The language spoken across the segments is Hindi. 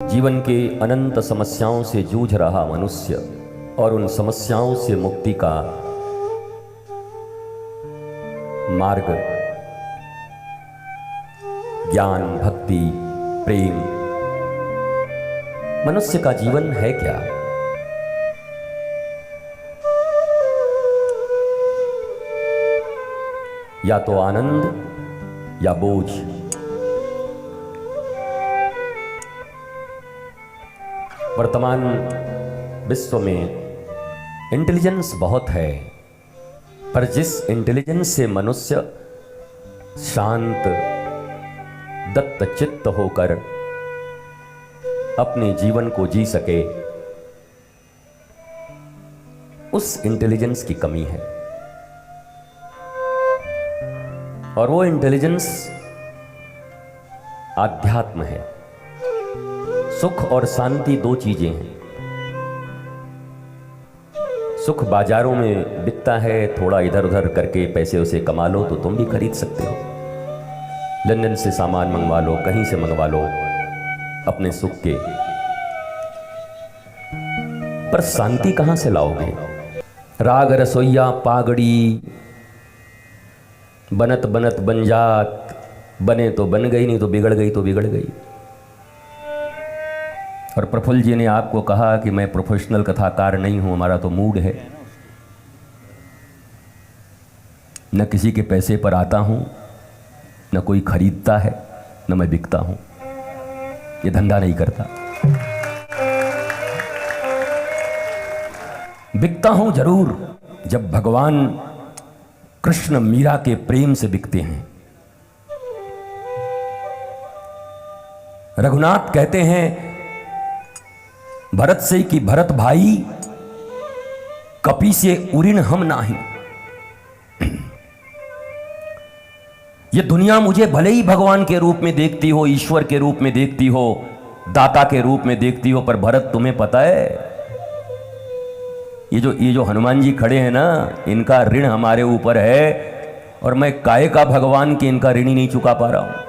जीवन के अनंत समस्याओं से जूझ रहा मनुष्य और उन समस्याओं से मुक्ति का मार्ग ज्ञान, भक्ति, प्रेम। मनुष्य का जीवन है क्या? या तो आनंद या बोझ। वर्तमान विश्व में इंटेलिजेंस बहुत है, पर जिस इंटेलिजेंस से मनुष्य शांत दत्त चित्त होकर अपने जीवन को जी सके, उस इंटेलिजेंस की कमी है। और वो इंटेलिजेंस आध्यात्म है। सुख और शांति दो चीजें हैं। सुख बाजारों में बिकता है, थोड़ा इधर उधर करके पैसे उसे कमा लो तो तुम भी खरीद सकते हो। लंदन से सामान मंगवा लो, कहीं से मंगवा लो अपने सुख के, पर शांति कहां से लाओगे? राग रसोईया पागड़ी, बनत बनत बन जात, बने तो बन गई, नहीं तो बिगड़ गई तो बिगड़ गई। और प्रफुल्ल जी ने आपको कहा कि मैं प्रोफेशनल कथाकार नहीं हूं, हमारा तो मूड है, न किसी के पैसे पर आता हूं, न कोई खरीदता है, न मैं बिकता हूं, ये धंधा नहीं करता। बिकता हूं जरूर जब भगवान कृष्ण मीरा के प्रेम से बिकते हैं। रघुनाथ कहते हैं भरत से कि भरत भाई कपि से उरिन हम नाही। ये दुनिया मुझे भले ही भगवान के रूप में देखती हो, ईश्वर के रूप में देखती हो, दाता के रूप में देखती हो, पर भरत तुम्हें पता है ये जो हनुमान जी खड़े हैं ना, इनका ऋण हमारे ऊपर है, और मैं काहे का भगवान के इनका ऋण ही नहीं चुका पा रहा हूं।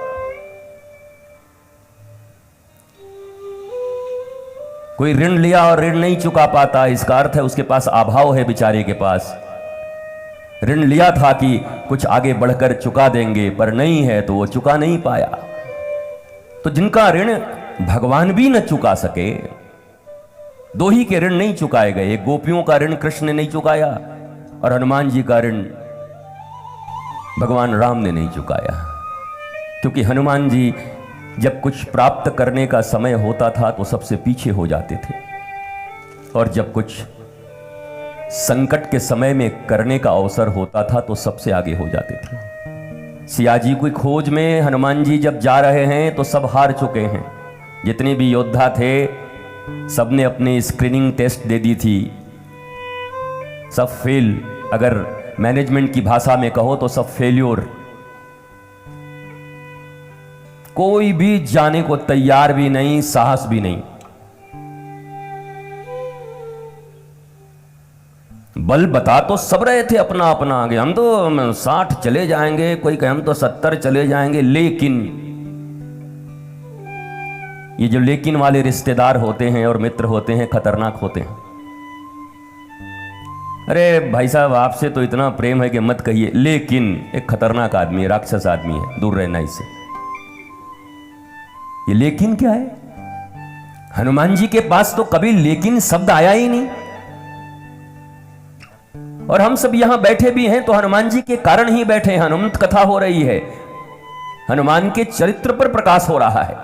कोई ऋण लिया और ऋण नहीं चुका पाता, इसका अर्थ है उसके पास अभाव है। बेचारे के पास ऋण लिया था कि कुछ आगे बढ़कर चुका देंगे, पर नहीं है तो वो चुका नहीं पाया। तो जिनका ऋण भगवान भी न चुका सके, दो ही के ऋण नहीं चुकाए गए। एक गोपियों का ऋण कृष्ण ने नहीं चुकाया, और हनुमान जी का ऋण भगवान राम ने नहीं चुकाया। क्योंकि हनुमान जी जब कुछ प्राप्त करने का समय होता था तो सबसे पीछे हो जाते थे, और जब कुछ संकट के समय में करने का अवसर होता था तो सबसे आगे हो जाते थे। सियाजी की खोज में हनुमान जी जब जा रहे हैं तो सब हार चुके हैं। जितने भी योद्धा थे सबने अपनी स्क्रीनिंग टेस्ट दे दी थी, सब फेल। अगर मैनेजमेंट की भाषा में कहो तो सब फेल्योर। कोई भी जाने को तैयार भी नहीं, साहस भी नहीं। बल बता तो सब रहे थे अपना अपना आगे, हम तो 60 चले जाएंगे, कोई कहे हम तो 70 चले जाएंगे। लेकिन ये जो लेकिन वाले रिश्तेदार होते हैं और मित्र होते हैं, खतरनाक होते हैं। अरे भाई साहब, आपसे तो इतना प्रेम है कि मत कहिए, लेकिन एक खतरनाक आदमी है, राक्षस आदमी है, दूर रहना इससे। ये लेकिन क्या है? हनुमान जी के पास तो कभी लेकिन शब्द आया ही नहीं। और हम सब यहां बैठे भी हैं तो हनुमान जी के कारण ही बैठे हैं। हनुमंत कथा हो रही है, हनुमान के चरित्र पर प्रकाश हो रहा है।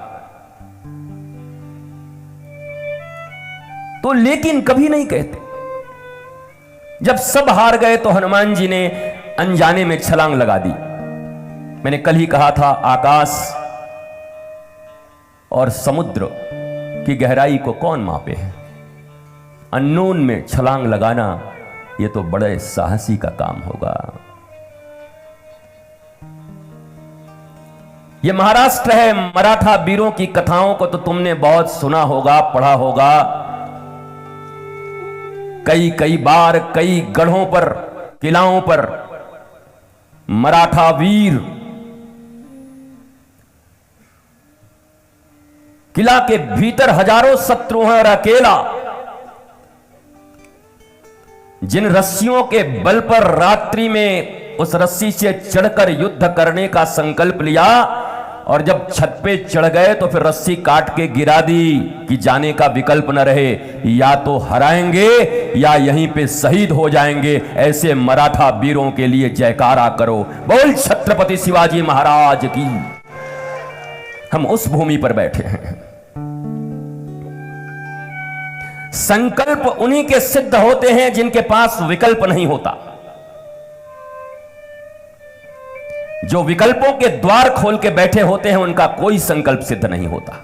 तो लेकिन कभी नहीं कहते। जब सब हार गए तो हनुमान जी ने अनजाने में छलांग लगा दी। मैंने कल ही कहा था, आकाश और समुद्र की गहराई को कौन मापे है? अननोन में छलांग लगाना ये तो बड़े साहसी का काम होगा। ये महाराष्ट्र है, मराठा वीरों की कथाओं को तो तुमने बहुत सुना होगा, पढ़ा होगा। कई कई बार कई गढ़ों पर, किलाओं पर मराठा वीर किला के भीतर हजारों शत्रु हैं और अकेला जिन रस्सियों के बल पर रात्रि में उस रस्सी से चढ़कर युद्ध करने का संकल्प लिया और जब छत पे चढ़ गए तो फिर रस्सी काट के गिरा दी कि जाने का विकल्प न रहे, या तो हराएंगे या यहीं पे शहीद हो जाएंगे। ऐसे मराठा वीरों के लिए जयकारा करो, बोल छत्रपति शिवाजी महाराज की। हम उस भूमि पर बैठे हैं। संकल्प उन्हीं के सिद्ध होते हैं जिनके पास विकल्प नहीं होता। जो विकल्पों के द्वार खोल के बैठे होते हैं उनका कोई संकल्प सिद्ध नहीं होता।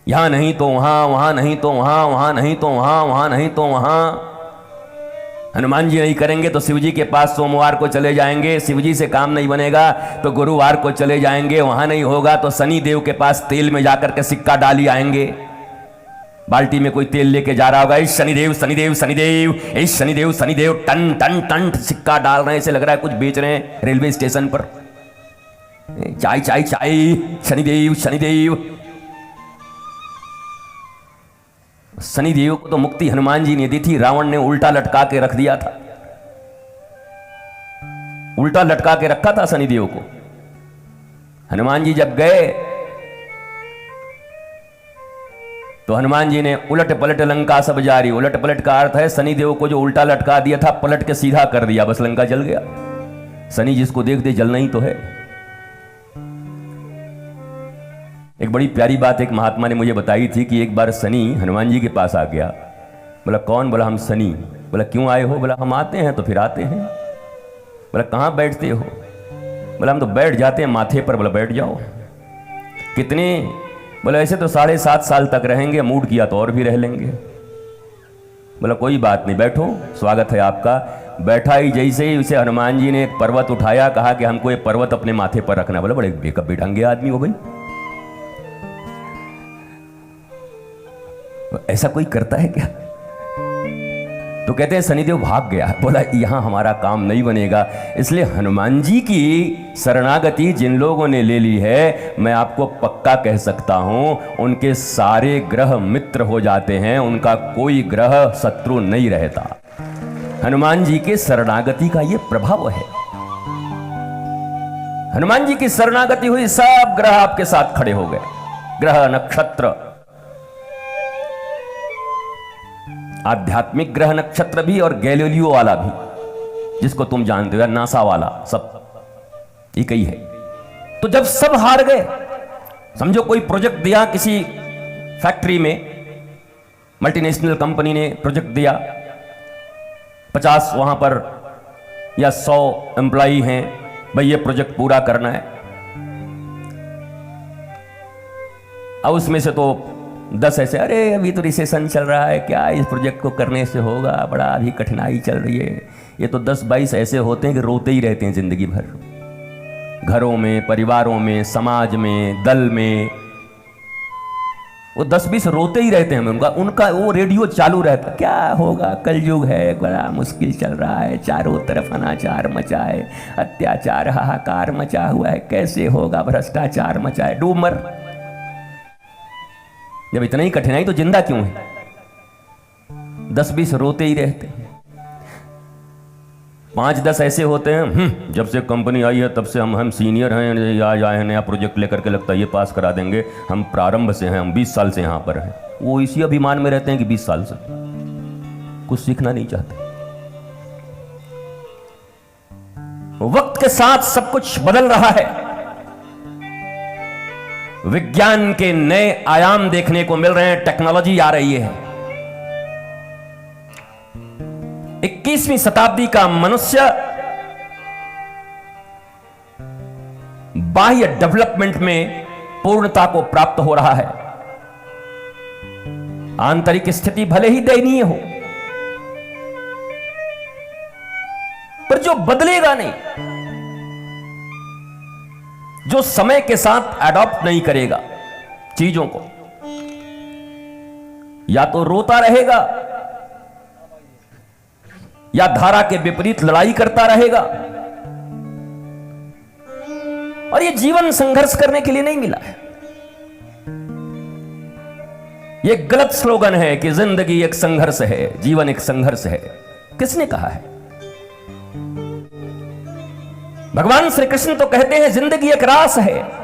यहां नहीं तो वहां, वहां नहीं तो वहां, वहां नहीं तो वहां, वहां नहीं तो वहां। हनुमान जी नहीं करेंगे तो शिवजी के पास सोमवार को चले जाएंगे, शिवजी से काम नहीं बनेगा तो गुरुवार को चले जाएंगे, वहां नहीं होगा तो शनि देव के पास तेल में जाकर के सिक्का डाली आएंगे। बाल्टी में कोई तेल लेके जा रहा होगा, इस शनिदेव शनिदेव शनिदेव, इस शनिदेव शनिदेव, टन टन टन सिक्का डाल रहे हैं, ऐसे लग रहा है कुछ बेच रहे हैं रेलवे स्टेशन पर। चाय चाय चाय, शनिदेव शनिदेव। शनिदेव को तो मुक्ति हनुमान जी ने दी थी, रावण ने उल्टा लटका के रख दिया था। उल्टा लटका के रखा था शनिदेव को। हनुमान जी जब गए तो हनुमान जी ने उलट पलट लंका सब जारी। उलट पलट का अर्थ है शनिदेव को जो उल्टा लटका दिया था पलट के सीधा कर दिया, बस लंका जल गया। शनि जिसको देख दे जलना ही तो है। एक बड़ी प्यारी बात एक महात्मा ने मुझे बताई थी कि एक बार शनि हनुमान जी के पास आ गया। बोला कौन? बोला हम शनि। बोला क्यों आए हो? बोला हम आते हैं तो फिर आते हैं। बोला कहाँ बैठते हो? बोला हम तो बैठ जाते हैं माथे पर। बोला बैठ जाओ। कितने? बोला ऐसे तो 7.5 साल तक रहेंगे, मूड किया तो और भी रह लेंगे। बोला कोई बात नहीं, बैठो, स्वागत है आपका। बैठा ही जैसे ही उसे हनुमान जी ने एक पर्वत उठाया, कहा कि हमको ये पर्वत अपने माथे पर रखना। बोला बड़े बेकअप बेढंगे आदमी हो भाई, ऐसा कोई करता है क्या? तो कहते हैं शनिदेव भाग गया। बोला यहां हमारा काम नहीं बनेगा। इसलिए हनुमान जी की शरणागति जिन लोगों ने ले ली है, मैं आपको पक्का कह सकता हूं उनके सारे ग्रह मित्र हो जाते हैं, उनका कोई ग्रह शत्रु नहीं रहता। हनुमान जी के शरणागति का यह प्रभाव है। हनुमान जी की शरणागति हुई, सब ग्रह आपके साथ खड़े हो गए। ग्रह, नक्षत्र, आध्यात्मिक ग्रह नक्षत्र भी और गैलीलियो वाला भी, जिसको तुम जानते हो, नासा वाला, सब एक ही है। तो जब सब हार गए, समझो कोई प्रोजेक्ट दिया किसी फैक्ट्री में, मल्टीनेशनल कंपनी ने प्रोजेक्ट दिया, 50 वहां पर या 100 एम्प्लॉई हैं, भाई ये प्रोजेक्ट पूरा करना है। अब उसमें से तो 10 ऐसे, अरे अभी तो रिसेशन चल रहा है, क्या इस प्रोजेक्ट को करने से होगा, बड़ा अभी कठिनाई चल रही है। ये तो 10-22 ऐसे होते हैं कि रोते ही रहते हैं जिंदगी भर, घरों में, परिवारों में, समाज में, दल में। वो 10-20 रोते ही रहते हैं। उनका वो रेडियो चालू रहता, क्या होगा, कलयुग है, बड़ा मुश्किल चल रहा है, चारों तरफ अनाचार मचा है, अत्याचार हाहाकार मचा हुआ है, कैसे होगा, भ्रष्टाचार मचा है, डूब मर। जब इतना ही कठिनाई तो जिंदा क्यों है? 10-20 रोते ही रहते हैं। 5-10 ऐसे होते हैं, जब से कंपनी आई है तब से हम सीनियर हैं, आज आए हैं नया प्रोजेक्ट लेकर के, लगता है ये पास करा देंगे, हम प्रारंभ से हैं, हम 20 साल से यहां पर हैं। वो इसी अभिमान में रहते हैं कि 20 साल से कुछ सीखना नहीं चाहते। वक्त के साथ सब कुछ बदल रहा है, विज्ञान के नए आयाम देखने को मिल रहे हैं, टेक्नोलॉजी आ रही है। 21वीं शताब्दी का मनुष्य बाह्य डेवलपमेंट में पूर्णता को प्राप्त हो रहा है। आंतरिक स्थिति भले ही दयनीय हो, पर जो बदलेगा नहीं, जो समय के साथ एडॉप्ट नहीं करेगा चीजों को, या तो रोता रहेगा या धारा के विपरीत लड़ाई करता रहेगा। और ये जीवन संघर्ष करने के लिए नहीं मिला है। ये गलत स्लोगन है कि जिंदगी एक संघर्ष है, जीवन एक संघर्ष है। किसने कहा है? भगवान श्री कृष्ण तो कहते हैं जिंदगी एक रास है।